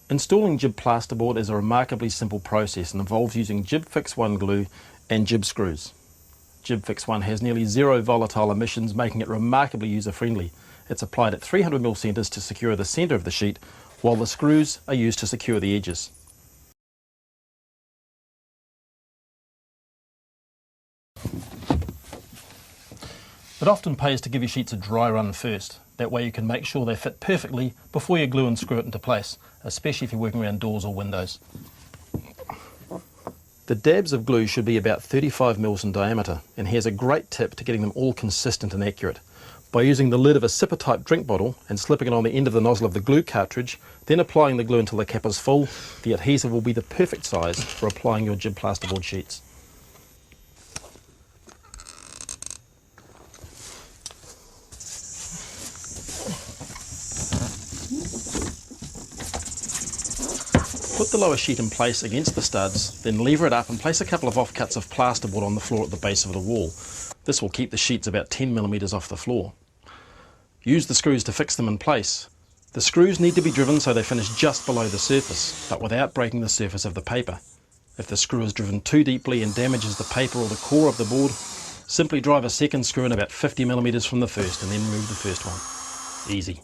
Installing Gib plasterboard is a remarkably simple process and involves using Gib Fix 1 glue and Gib screws. Gib Fix 1 has nearly zero volatile emissions, making it remarkably user-friendly. It's applied at 300mm centres to secure the centre of the sheet, while the screws are used to secure the edges. It often pays to give your sheets a dry run first. That way you can make sure they fit perfectly before you glue and screw it into place, especially if you're working around doors or windows. The dabs of glue should be about 35mm in diameter, and here's a great tip to getting them all consistent and accurate. By using the lid of a sipper type drink bottle and slipping it on the end of the nozzle of the glue cartridge, then applying the glue until the cap is full, the adhesive will be the perfect size for applying your Gib plasterboard sheets. Put the lower sheet in place against the studs, then lever it up and place a couple of offcuts of plasterboard on the floor at the base of the wall. This will keep the sheets about 10mm off the floor. Use the screws to fix them in place. The screws need to be driven so they finish just below the surface, but without breaking the surface of the paper. If the screw is driven too deeply and damages the paper or the core of the board, simply drive a second screw in about 50mm from the first and then remove the first one. Easy.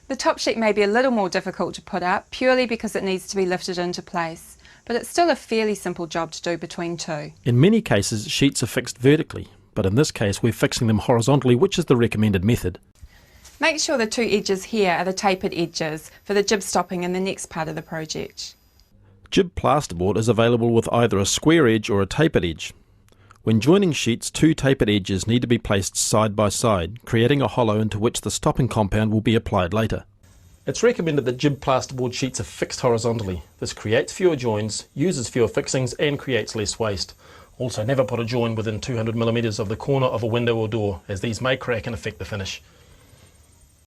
The top sheet may be a little more difficult to put up purely because it needs to be lifted into place, but it's still a fairly simple job to do between two. In many cases, sheets are fixed vertically, but in this case we're fixing them horizontally, which is the recommended method. Make sure the two edges here are the tapered edges for the jib stopping in the next part of the project. Gib plasterboard is available with either a square edge or a tapered edge. When joining sheets, two tapered edges need to be placed side by side, creating a hollow into which the stopping compound will be applied later. It's recommended that Gib plasterboard sheets are fixed horizontally. This creates fewer joins, uses fewer fixings and creates less waste. Also, never put a join within 200mm of the corner of a window or door, as these may crack and affect the finish.